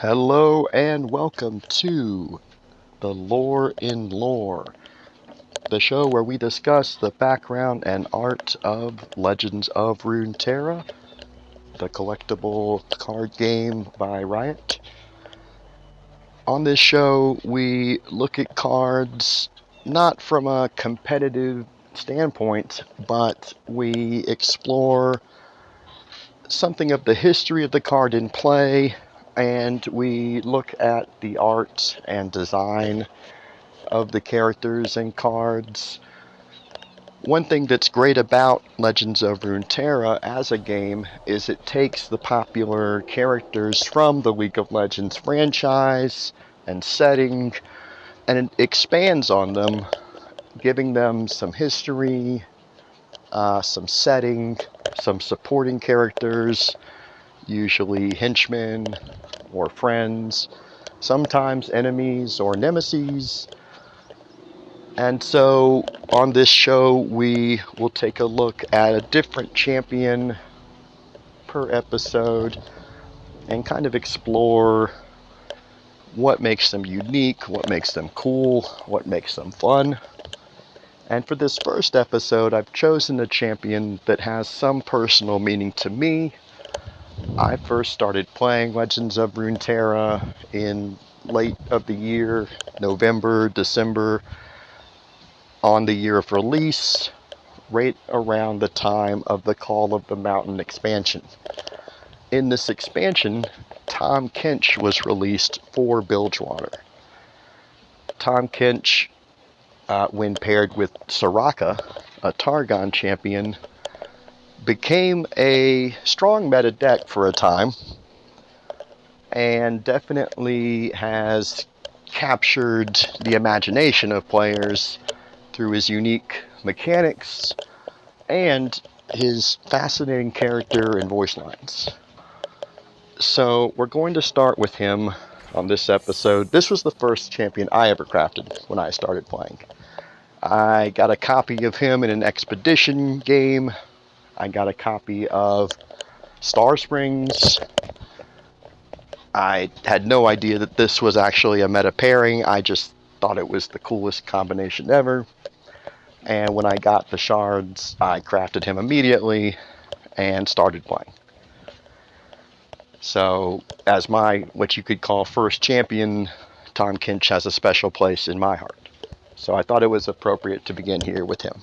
Hello and welcome to the Lore in Lore, the show where we discuss the background and art of Legends of Runeterra, the collectible card game by Riot. On this show, we look at cards not from a competitive standpoint, but we explore something of the history of the card in play, and we look at the art and design of the characters and cards. One thing that's great about Legends of Runeterra as a game is it takes the popular characters from the League of Legends franchise and setting, and it expands on them, giving them some history, some setting, some supporting characters, usually henchmen or friends, sometimes enemies or nemesis. And so on this show, we will take a look at a different champion per episode and kind of explore what makes them unique, what makes them cool, what makes them fun. And for this first episode, I've chosen a champion that has some personal meaning to me. I first started playing Legends of Runeterra in late of the year, November, December, on the year of release, right around the time of the Call of the Mountain expansion. In this expansion, Tahm Kench was released for Bilgewater. Tahm Kench, when paired with Soraka, a Targon champion, became a strong meta deck for a time, and definitely has captured the imagination of players through his unique mechanics and his fascinating character and voice lines. So we're going to start with him on this episode. This was the first champion I ever crafted when I started playing. I got a copy of him in an expedition game. I got a copy of Star Springs. I had no idea that this was actually a meta pairing. I just thought it was the coolest combination ever. And when I got the shards, I crafted him immediately and started playing. So, as my, what you could call first champion, Tahm Kench has a special place in my heart. So I thought it was appropriate to begin here with him.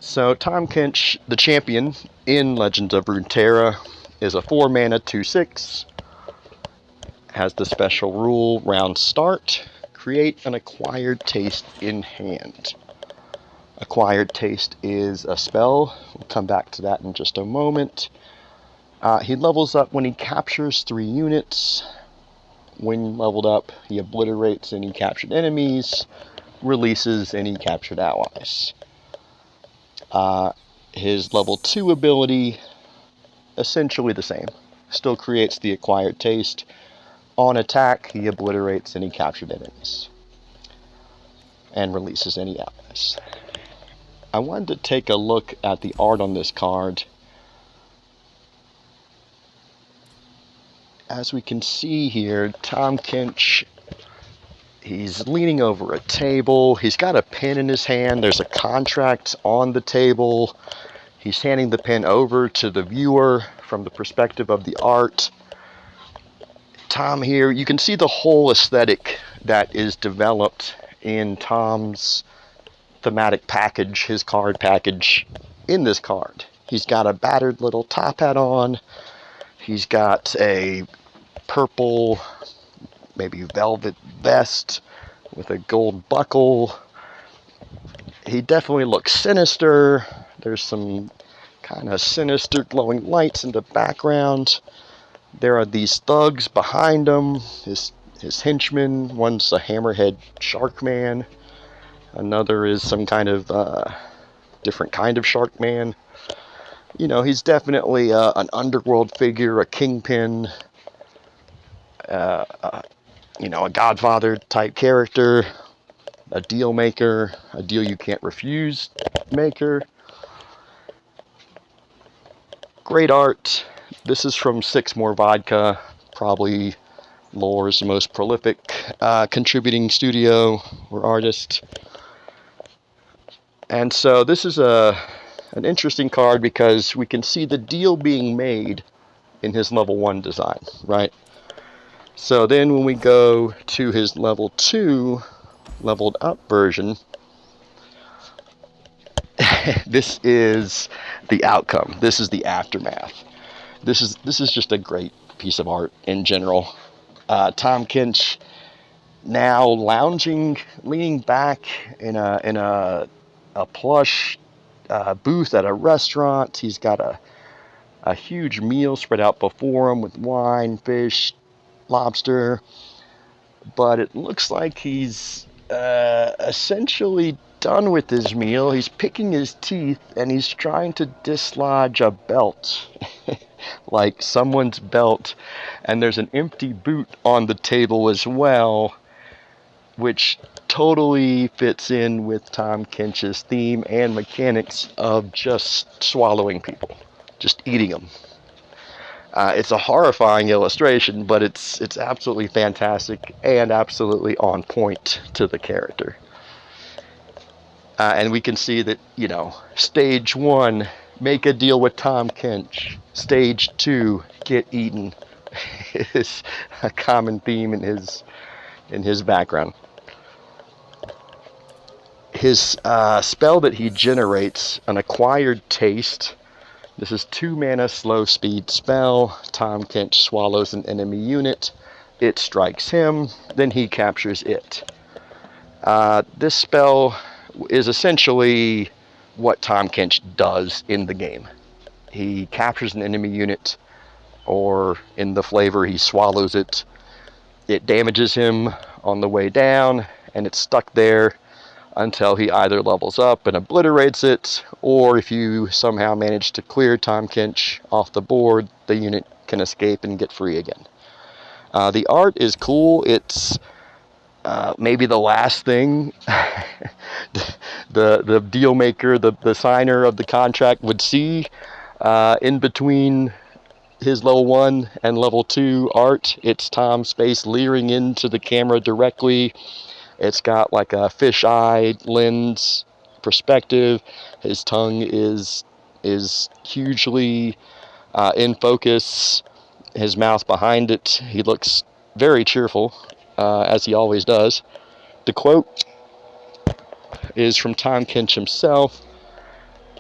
So Tahm Kench, the champion in Legends of Runeterra, is a 4-mana 2/6. Has the special rule, round start, create an acquired taste in hand. Acquired taste is a spell. We'll come back to that in just a moment. He levels up when he captures 3 units. When leveled up, he obliterates any captured enemies, releases any captured allies. His level 2 ability, essentially the same. Still creates the acquired taste. On attack, he obliterates any captured enemies and releases any allies. I wanted to take a look at the art on this card. As we can see here, Tahm Kench, he's leaning over a table. He's got a pen in his hand. There's a contract on the table. He's handing the pen over to the viewer from the perspective of the art. Tahm here, you can see the whole aesthetic that is developed in Tahm's thematic package, his card package in this card. He's got a battered little top hat on. He's got a purple, maybe velvet vest with a gold buckle. He definitely looks sinister. There's some kind of sinister glowing lights in the background. There are these thugs behind him, his henchmen. One's a hammerhead shark man. Another is some kind of different kind of shark man. You know, he's definitely an underworld figure, a kingpin, a Godfather type character, a deal maker, a deal you can't refuse maker. Great art. This is from 6 More Vodka, probably LoR's most prolific contributing studio or artist. And so this is an interesting card because we can see the deal being made in his level 1 design, right? So then when we go to his level 2 leveled up version, this is the outcome. This is the aftermath. This is just a great piece of art in general. Tahm Kench now lounging, leaning back in a plush booth at a restaurant. He's got a huge meal spread out before him with wine, fish, lobster. But it looks like he's essentially done with his meal. He's picking his teeth and he's trying to dislodge a belt. Like someone's belt. And there's an empty boot on the table as well, which totally fits in with Tahm Kench's theme and mechanics of just swallowing people, just eating them. It's a horrifying illustration, but it's absolutely fantastic and absolutely on point to the character. And we can see that, you know, stage 1, make a deal with Tahm Kench. Stage 2, get eaten is a common theme in his background. His spell that he generates, an acquired taste. This is 2 mana slow speed spell. Tahm Kench swallows an enemy unit. It strikes him, then he captures it. This spell is essentially what Tahm Kench does in the game. He captures an enemy unit, or in the flavor, he swallows it. It damages him on the way down, and it's stuck there until he either levels up and obliterates it, or if you somehow manage to clear Tahm Kench off the board, the unit can escape and get free again. The art is cool. It's maybe the last thing the deal maker, the signer of the contract would see in between his level 1 and level 2 art. It's Tom's face leering into the camera directly. It's got like a fish-eye lens perspective. His tongue is hugely in focus. His mouth behind it. He looks very cheerful, as he always does. The quote is from Tahm Kench himself.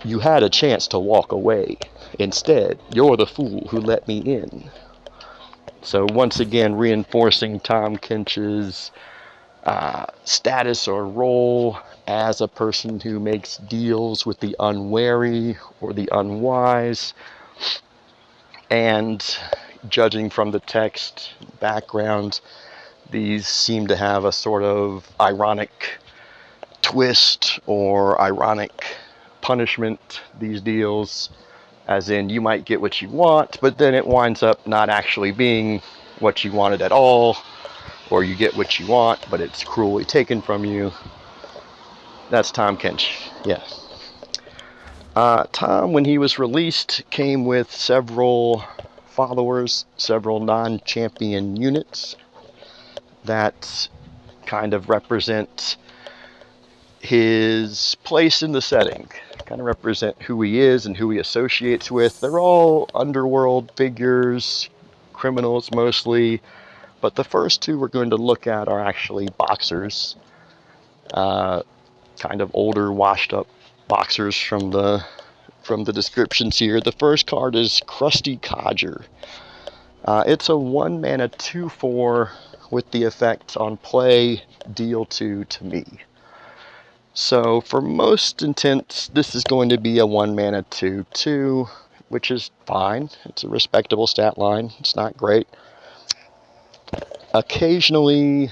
"You had a chance to walk away. Instead, you're the fool who let me in." So once again, reinforcing Tahm Kench's status or role as a person who makes deals with the unwary or the unwise. And judging from the text background, these seem to have a sort of ironic twist or ironic punishment, these deals, as in you might get what you want, but then it winds up not actually being what you wanted at all, or you get what you want, but it's cruelly taken from you. That's Tahm Kench, yeah. Tahm, when he was released, came with several followers, several non-champion units that kind of represent his place in the setting, kind of represent who he is and who he associates with. They're all underworld figures, criminals mostly, but the first 2 we're going to look at are actually boxers, kind of older, washed-up boxers from the descriptions here. The first card is Crusty Codger. It's a 1 mana 2/4 with the effect on play, deal 2 to me. So for most intents, this is going to be a 1 mana 2/2, which is fine. It's a respectable stat line. It's not great. Occasionally,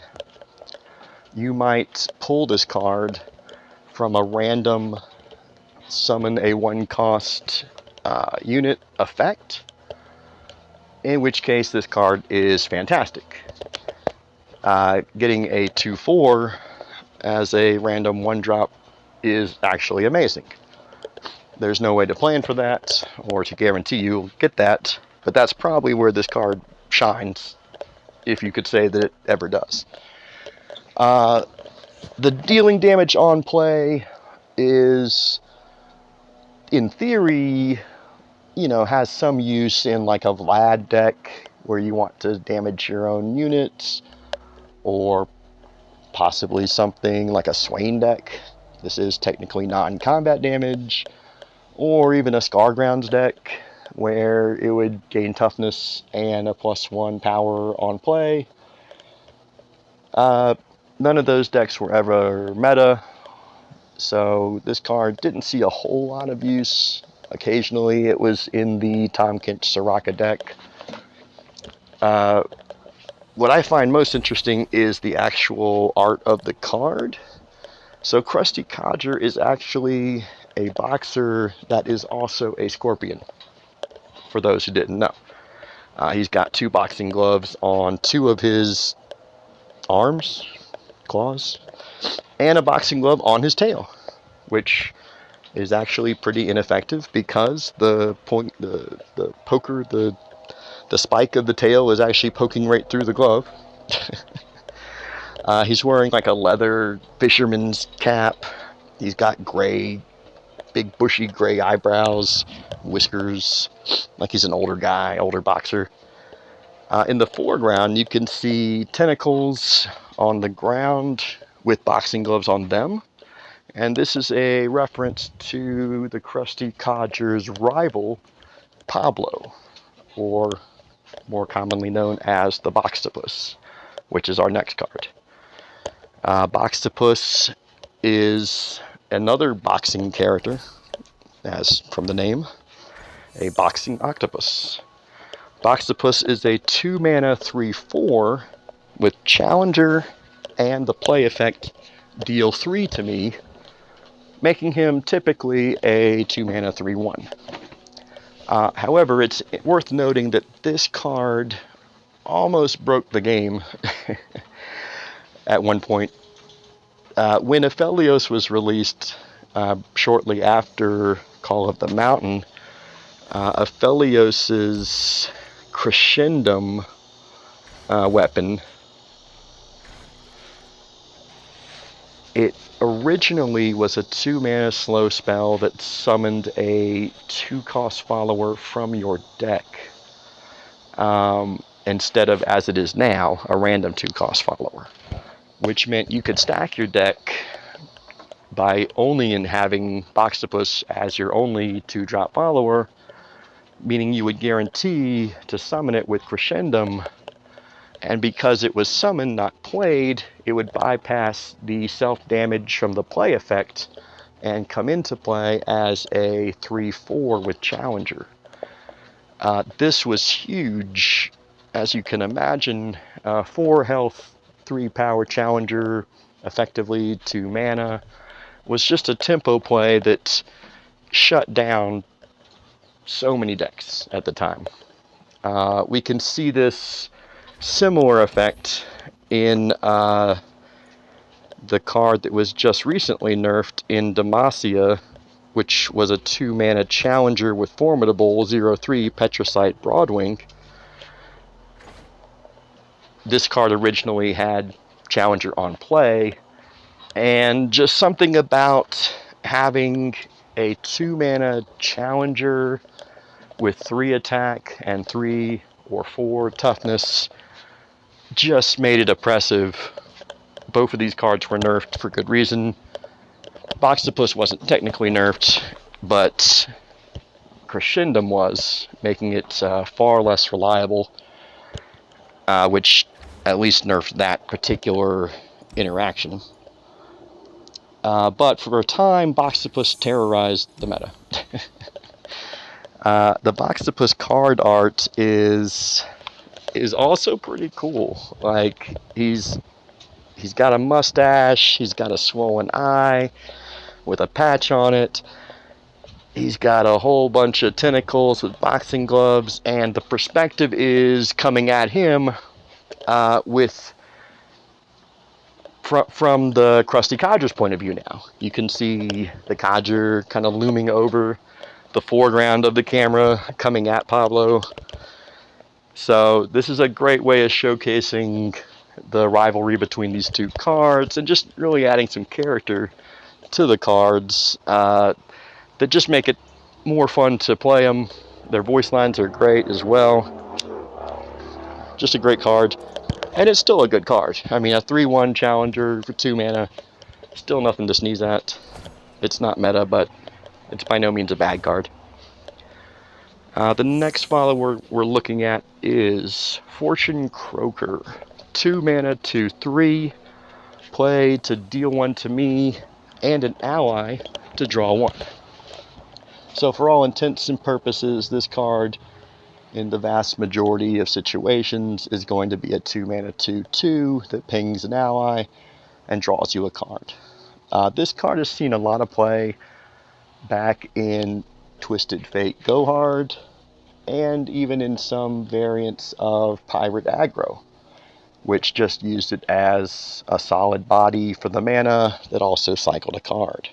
you might pull this card from a random summon a 1-cost unit effect, in which case this card is fantastic. Getting a 2/4 as a random 1-drop is actually amazing. There's no way to plan for that or to guarantee you'll get that, but that's probably where this card shines if you could say that it ever does. The dealing damage on play is, in theory, has some use in like a Vlad deck where you want to damage your own units, or possibly something like a Swain deck. This is technically non-combat damage, or even a Scargrounds deck where it would gain toughness and a +1 power on play. None of those decks were ever meta, so this card didn't see a whole lot of use. Occasionally it was in the Tahm Kench Soraka deck. What I find most interesting is the actual art of the card. So Krusty Codger is actually a boxer that is also a scorpion, for those who didn't know. He's got 2 boxing gloves on 2 of his arms, claws, and a boxing glove on his tail, which is actually pretty ineffective because the spike of the tail is actually poking right through the glove. He's wearing like a leather fisherman's cap. He's got big bushy gray eyebrows, whiskers, like he's an older guy, older boxer. In the foreground, you can see tentacles on the ground with boxing gloves on them. And this is a reference to the Krusty Codger's rival, Pablo, or more commonly known as the Boxtopus, which is our next card. Boxtopus is another boxing character, as from the name, a boxing octopus. Boxtopus is a 2-mana 3/4 with Challenger and the play effect deal 3 to me, making him typically a 2-mana 3/1. However, it's worth noting that this card almost broke the game at one point. When Aphelios was released shortly after Call of the Mountain, Aphelios' Crescendum weapon, it originally was a 2-mana slow spell that summoned a 2-cost follower from your deck, instead of, as it is now, a random 2-cost follower, which meant you could stack your deck by only having Boxtopus as your only 2-drop follower, meaning you would guarantee to summon it with Crescendum, and because it was summoned, not played, it would bypass the self-damage from the play effect and come into play as a 3/4 with Challenger. This was huge. As you can imagine, 4 health, 3 power Challenger, effectively 2 mana, was just a tempo play that shut down so many decks at the time. We can see this similar effect in the card that was just recently nerfed in Demacia, which was a 2-mana Challenger with Formidable 0/3 Petricite Broadwing. This card originally had Challenger on play, and just something about having a 2-mana Challenger with 3 attack and 3 or 4 toughness just made it oppressive. Both of these cards were nerfed for good reason. Boxtopus wasn't technically nerfed, but Crescendum was, making it far less reliable, which at least nerfed that particular interaction. But for a time, Boxtopus terrorized the meta. The Boxtopus card art is also pretty cool. Like, he's got a mustache, he's got a swollen eye with a patch on it. He's got a whole bunch of tentacles with boxing gloves, and the perspective is coming at him from the Krusty Codger's point of view now. You can see the Codger kind of looming over the foreground of the camera, coming at Pablo. So this is a great way of showcasing the rivalry between these two cards and just really adding some character to the cards that just make it more fun to play them. Their voice lines are great as well. Just a great card. And it's still a good card. I mean, a 3-1 challenger for 2 mana, still nothing to sneeze at. It's not meta, but it's by no means a bad card. The next follower we're looking at is Fortune Croaker. 2 mana, 2/3. Play to deal 1 to me, and an ally to draw 1. So for all intents and purposes, this card, in the vast majority of situations, is going to be a 2 mana 2/2 that pings an ally and draws you a card. This card has seen a lot of play back in Twisted Fate Go Hard, and even in some variants of Pirate Aggro, which just used it as a solid body for the mana that also cycled a card.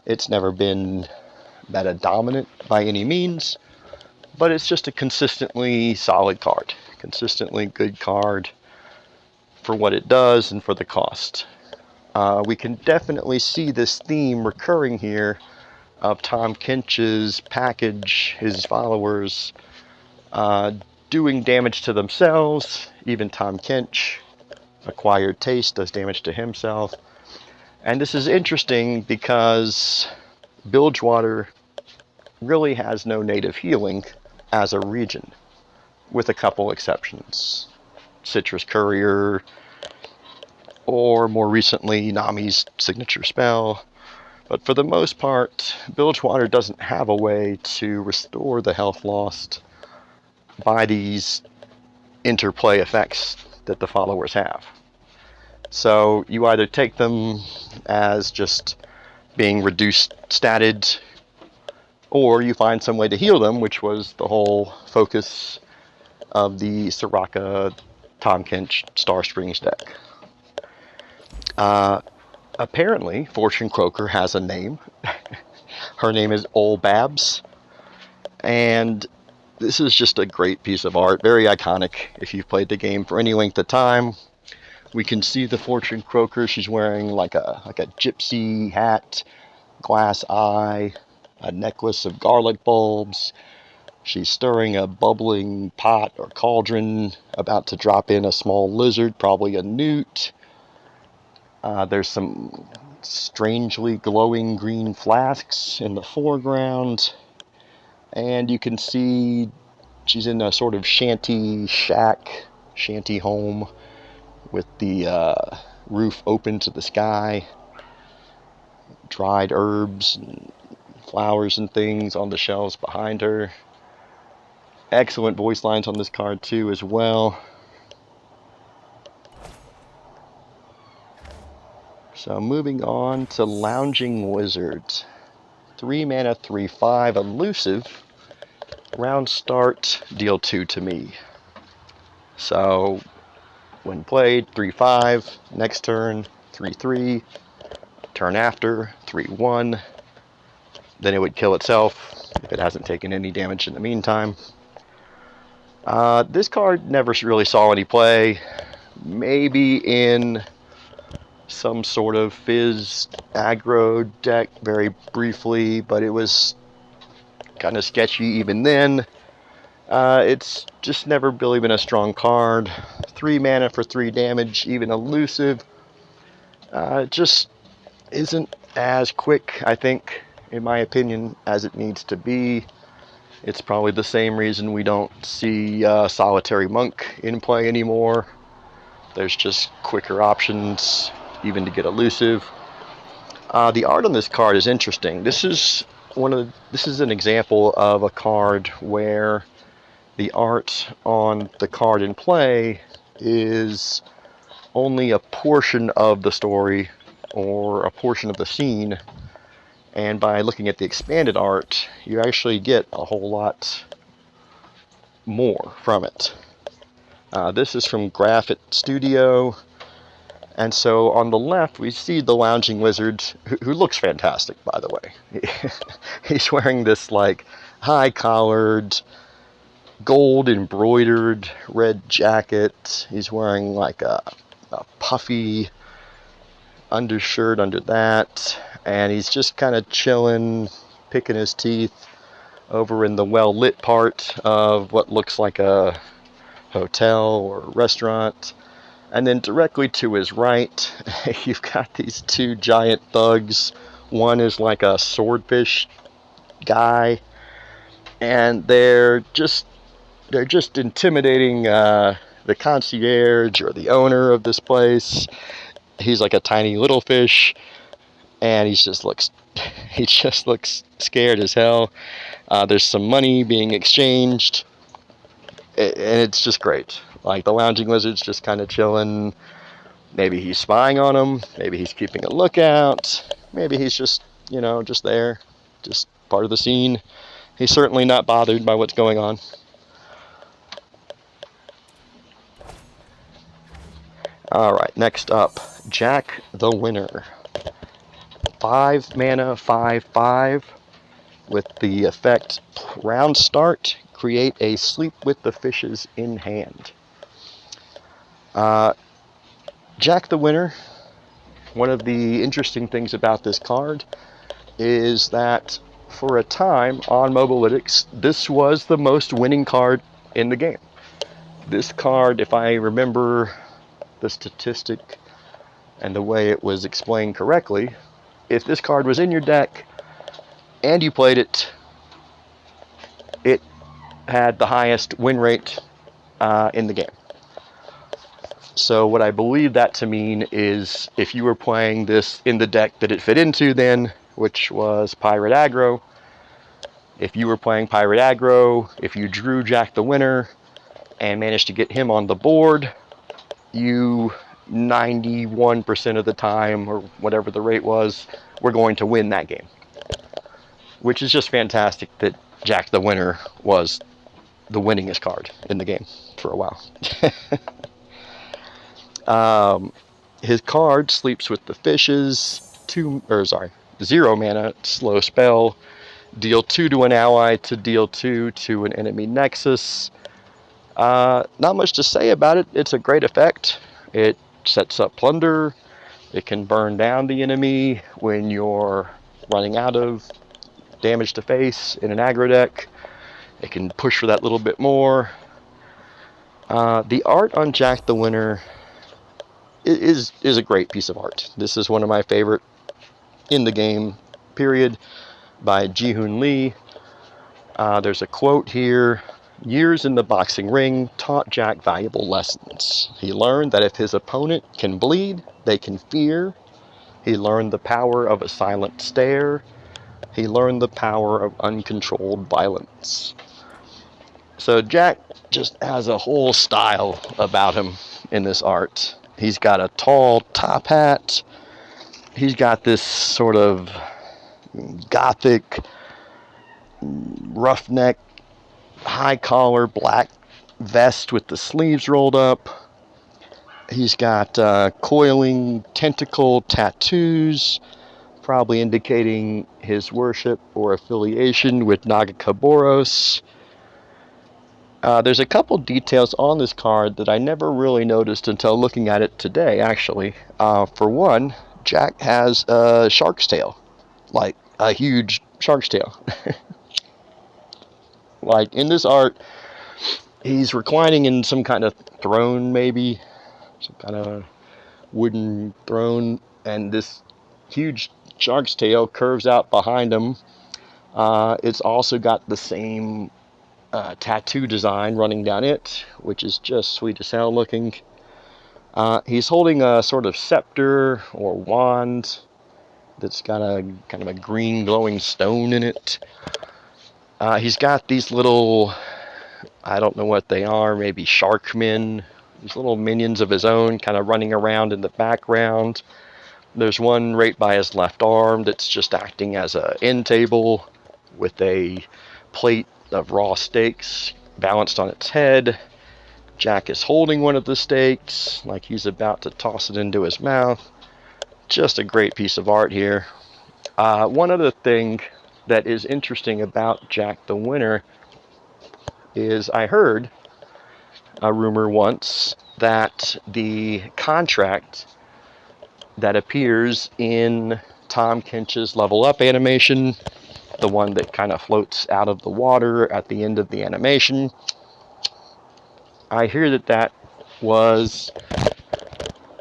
It's never been meta dominant by any means, but it's just a consistently solid card, consistently good card for what it does and for the cost. We can definitely see this theme recurring here of Tahm Kench's package, his followers doing damage to themselves. Even Tahm Kench, Acquired Taste, does damage to himself. And this is interesting because Bilgewater really has no native healing as a region, with a couple exceptions. Citrus Courier, or more recently, Nami's signature spell. But for the most part, Bilgewater doesn't have a way to restore the health lost by these interplay effects that the followers have. So you either take them as just being reduced statted, or you find some way to heal them, which was the whole focus of the Soraka Tahm Kench Star Springs deck. Apparently, Fortune Croaker has a name. Her name is Ol Babs, and this is just a great piece of art, very iconic if you've played the game for any length of time. We can see the Fortune Croaker. She's wearing like a gypsy hat, glass eye, a necklace of garlic bulbs. She's stirring a bubbling pot or cauldron, about to drop in a small lizard, probably a newt. There's some strangely glowing green flasks in the foreground. And you can see she's in a sort of shanty shack, shanty home, with the roof open to the sky. Dried herbs and flowers and things on the shelves behind her. Excellent voice lines on this card too as well. So moving on to Lounging Wizard. 3 mana, 3/5, elusive. Round start, deal 2 to me. So when played, 3/5, next turn, 3/3, turn after, 3/1. Then it would kill itself if it hasn't taken any damage in the meantime. This card never really saw any play. Maybe in some sort of Fizz aggro deck very briefly, but it was kind of sketchy even then. It's just never really been a strong card. 3 mana for 3 damage, even elusive. It just isn't as quick, I think, in my opinion, as it needs to be. It's probably the same reason we don't see Solitary Monk in play anymore. There's just quicker options, even to get elusive. The art on this card is interesting. This is an example of a card where the art on the card in play is only a portion of the story or a portion of the scene, and by looking at the expanded art, you actually get a whole lot more from it. This is from Graphic Studio, and so on the left we see the Lounging Wizard, who looks fantastic, by the way. He's wearing this like high-collared gold embroidered red jacket. He's wearing like a puffy undershirt under that, and he's just kind of chilling, picking his teeth over in the well-lit part of what looks like a hotel or restaurant. And then directly to his right, you've got these two giant thugs. One is like a swordfish guy, and they're just intimidating the concierge or the owner of this place. He's like a tiny little fish, and he just looks scared as hell. There's some money being exchanged, and it's just great. Like, the lounging lizard's just kind of chilling. Maybe he's spying on him. Maybe he's keeping a lookout. Maybe he's just, just there, just part of the scene. He's certainly not bothered by what's going on. Alright, next up, Jack the Winner. 5 mana, 5/5, with the effect round start, create a sleep with the fishes in hand. Jack the Winner, one of the interesting things about this card is that for a time on Mobalytics, this was the most winning card in the game. This card, if I remember the statistic and the way it was explained correctly, if this card was in your deck and you played it, it had the highest win rate in the game. So what I believe that to mean is if you were playing this in the deck that it fit into then, which was Pirate Aggro, if you were playing Pirate Aggro, if you drew Jack the Winner and managed to get him on the board, you 91% of the time, or whatever the rate was, were going to win that game. Which is just fantastic that Jack the Winner was the winningest card in the game for a while. His card, Sleeps with the Fishes, 0 mana, slow spell, deal 2 to an ally to deal 2 to an enemy nexus. Not much to say about it. It's a great effect. It sets up plunder. It can burn down the enemy when you're running out of damage to face in an aggro deck. It can push for that little bit more. The art on Jack the Winner is a great piece of art. This is one of my favorite in the game, period, by Ji-Hoon Lee. There's a quote here. Years in the boxing ring taught Jack valuable lessons. He learned that if his opponent can bleed, they can fear. He learned the power of a silent stare. He learned the power of uncontrolled violence. So Jack just has a whole style about him in this art. He's got a tall top hat. He's got this sort of gothic, roughneck, high collar, black vest with the sleeves rolled up. He's got coiling tentacle tattoos, probably indicating his worship or affiliation with Nagakaboros. There's a couple details on this card that I never really noticed until looking at it today, actually. For one, Jack has a shark's tail, like a huge shark's tail. Like, in this art, he's reclining in some kind of throne, maybe, some kind of wooden throne, and this huge shark's tail curves out behind him. It's also got the same tattoo design running down it, which is just sweet as hell looking. He's holding a sort of scepter or wand that's got a kind of a green glowing stone in it. He's got these little, I don't know what they are, maybe sharkmen, these little minions of his own kind of running around in the background. There's one right by his left arm that's just acting as an end table with a plate of raw steaks balanced on its head. Jack is holding one of the steaks like he's about to toss it into his mouth. Just a great piece of art here. One other thing that is interesting about Jack the Winner is I heard a rumor once that the contract that appears in Tahm Kench's Level Up animation, the one that kind of floats out of the water at the end of the animation, I hear that that was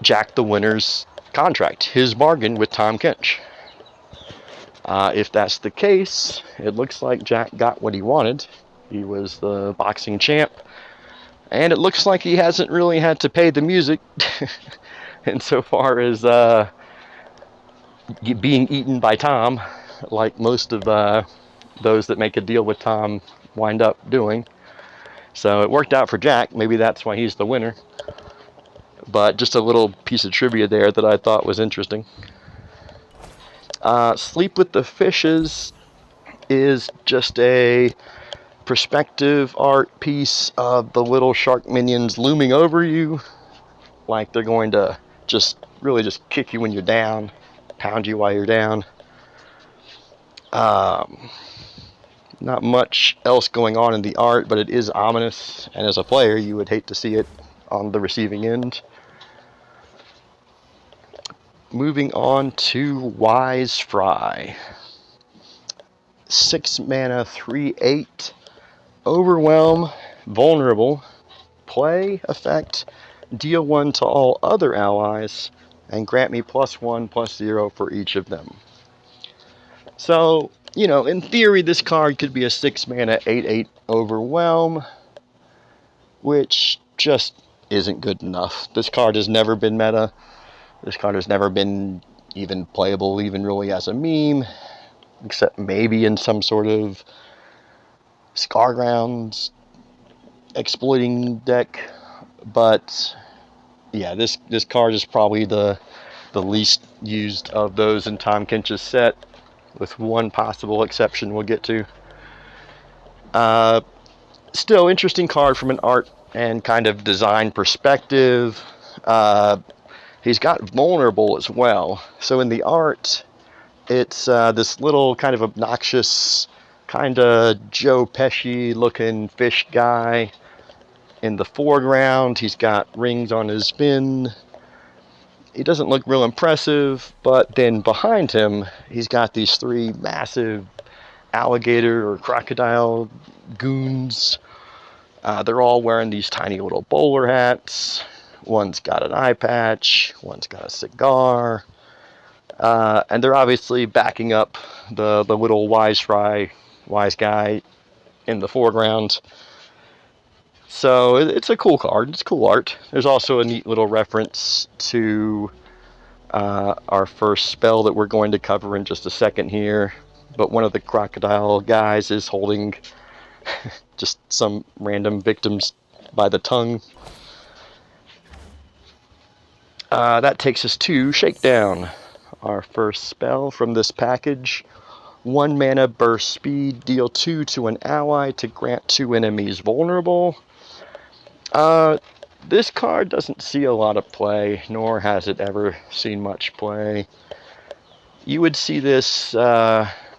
Jack the Winner's contract, his bargain with Tahm Kench. If that's the case, it looks like Jack got what he wanted. He was the boxing champ, and it looks like he hasn't really had to pay the music insofar as being eaten by Tahm, like most of those that make a deal with Tahm wind up doing. So it worked out for Jack. Maybe that's why he's the winner. But just a little piece of trivia there that I thought was interesting. Sleep with the Fishes is just a perspective art piece of the little shark minions looming over you, like they're going to just really just kick you when you're down, pound you while you're down. Not much else going on in the art, but it is ominous, and as a player you would hate to see it on the receiving end. Moving on to Wise Fry. 6 mana, 3/8, Overwhelm, Vulnerable, play effect, deal 1 to all other allies, and grant me +1/+0 for each of them. So, you know, in theory, this card could be a 6 mana, 8/8 Overwhelm, which just isn't good enough. This card has never been meta. This card has never been even playable, even really as a meme, except maybe in some sort of Scargrounds exploiting deck. But yeah, this card is probably the least used of those in Tahm Kench's set, with one possible exception we'll get to. Still, interesting card from an art and kind of design perspective. He's got Vulnerable as well. So in the art, it's this little kind of obnoxious, kind of Joe Pesci looking fish guy. In the foreground, he's got rings on his fin. He doesn't look real impressive, but then behind him, he's got these 3 massive alligator or crocodile goons. They're all wearing these tiny little bowler hats. One's got an eye patch, one's got a cigar, and they're obviously backing up the little wise guy in the foreground. So it's a cool card. It's cool art. There's also a neat little reference to our first spell that we're going to cover in just a second here. But one of the crocodile guys is holding just some random victims by the tongue. That takes us to Shakedown, our first spell from this package. 1 mana, burst speed, deal 2 to an ally to grant 2 enemies vulnerable. This card doesn't see a lot of play, nor has it ever seen much play. You would see this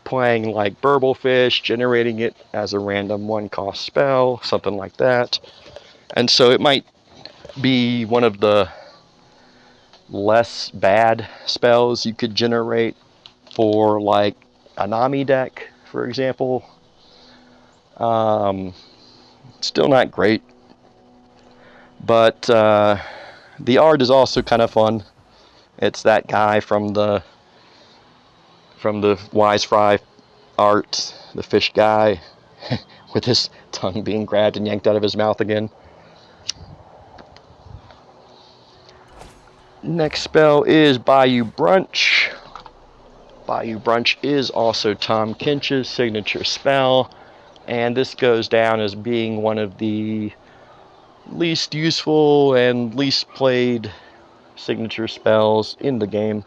playing like Burblefish, generating it as a random 1-cost spell, something like that. And so it might be one of the less bad spells you could generate for like a Nami deck, for example. Still not great, but the art is also kind of fun. It's that guy from the Wise Fry art, the fish guy, with his tongue being grabbed and yanked out of his mouth again. Next spell is Bayou Brunch. Bayou Brunch is also Tahm Kench's signature spell, and this goes down as being one of the least useful and least played signature spells in the game.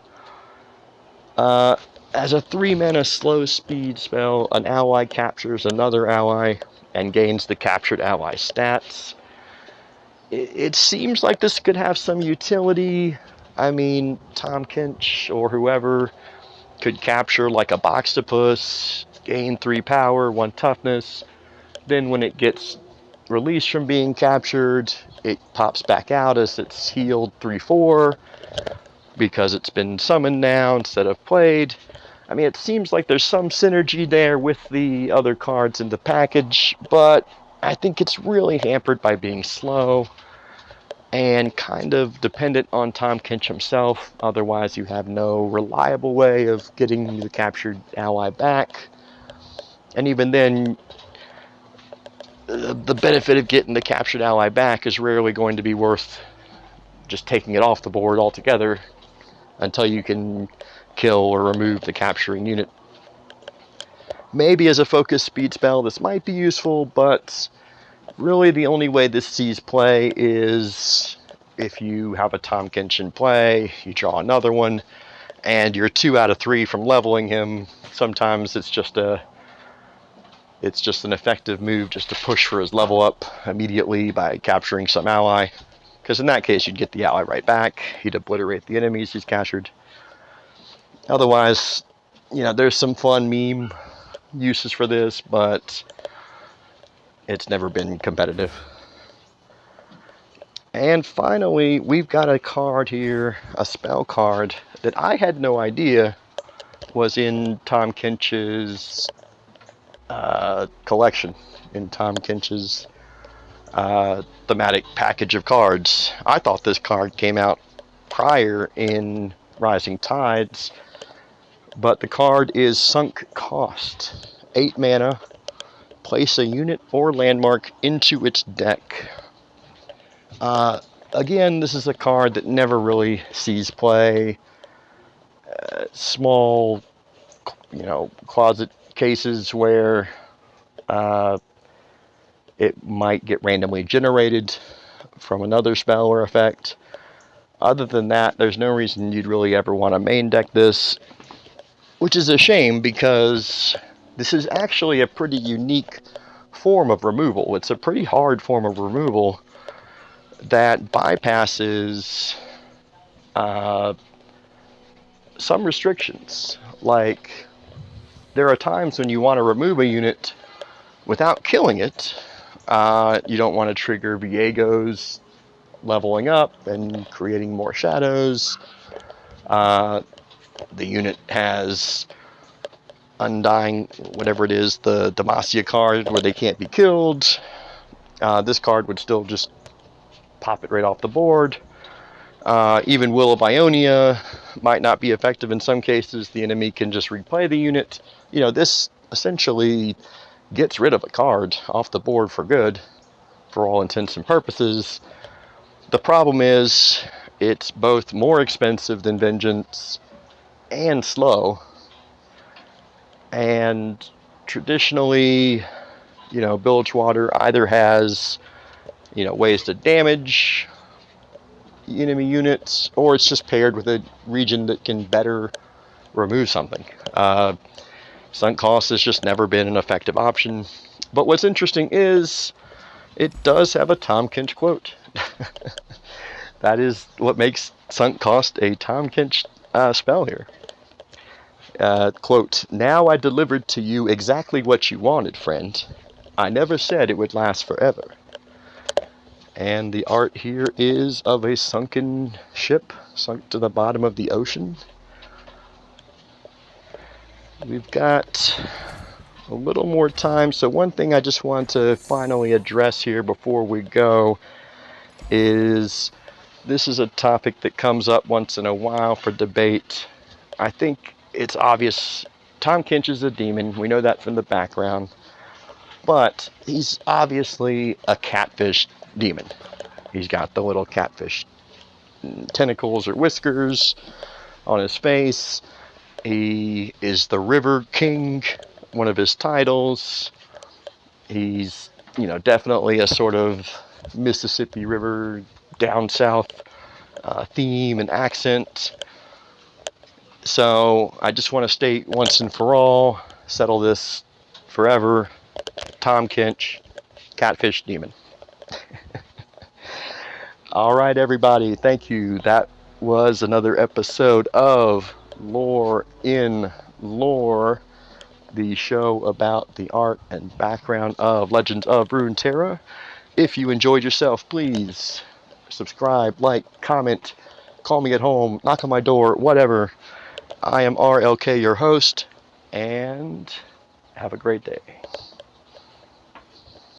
As a 3 mana slow speed spell, an ally captures another ally and gains the captured ally stats. It seems like this could have some utility. I mean, Tahm Kench or whoever could capture like a Boxtopus, gain 3 power, 1 toughness. Then when it gets released from being captured, it pops back out as it's healed 3/4 because it's been summoned now instead of played. I mean, it seems like there's some synergy there with the other cards in the package, but I think it's really hampered by being slow and kind of dependent on Tahm Kench himself. Otherwise, you have no reliable way of getting the captured ally back. And even then, the benefit of getting the captured ally back is rarely going to be worth just taking it off the board altogether until you can kill or remove the capturing unit. Maybe as a focus speed spell this might be useful, but really the only way this sees play is if you have a Tahm Kench in play, you draw another one, and you're 2 out of 3 from leveling him. Sometimes it's just an effective move just to push for his level up immediately by capturing some ally, because in that case you'd get the ally right back, he'd obliterate the enemies he's captured. Otherwise, there's some fun meme uses for this, but it's never been competitive. And finally, we've got a card here, a spell card, that I had no idea was in Tahm Kench's collection, in Tahm Kench's thematic package of cards. I thought this card came out prior in Rising Tides, but the card is Sunk Cost. 8 mana, place a unit or landmark into its deck. Again, this is a card that never really sees play. Small, closet cases where it might get randomly generated from another spell or effect. Other than that, there's no reason you'd really ever want to main deck this, which is a shame because this is actually a pretty unique form of removal. It's a pretty hard form of removal that bypasses some restrictions. Like, there are times when you want to remove a unit without killing it. You don't want to trigger Viego's leveling up and creating more shadows. The unit has Undying, whatever it is, the Demacia card where they can't be killed. This card would still just pop it right off the board. Even Will of Ionia might not be effective in some cases. The enemy can just replay the unit. This essentially gets rid of a card off the board for good, for all intents and purposes. The problem is it's both more expensive than Vengeance and slow. And traditionally, Bilgewater either has, ways to damage enemy units, or it's just paired with a region that can better remove something. Sunk Cost has just never been an effective option. But what's interesting is it does have a Tahm Kench quote. That is what makes Sunk Cost a Tahm Kench spell here. Quote, "Now I delivered to you exactly what you wanted, friend. I never said it would last forever." And the art here is of a sunken ship, sunk to the bottom of the ocean. We've got a little more time, so one thing I just want to finally address here before we go is this is a topic that comes up once in a while for debate. I think it's obvious Tahm Kench is a demon. We know that from the background. But he's obviously a catfish demon. He's got the little catfish tentacles or whiskers on his face. He is the River King, one of his titles. He's, definitely a sort of Mississippi River down south theme and accent. So I just want to state once and for all, settle this forever, Tahm Kench, catfish demon. All right, everybody, thank you. That was another episode of Lore in Lore, the show about the art and background of Legends of Runeterra. If you enjoyed yourself, please subscribe, like, comment, call me at home, knock on my door, whatever. I am RLK, your host, and have a great day.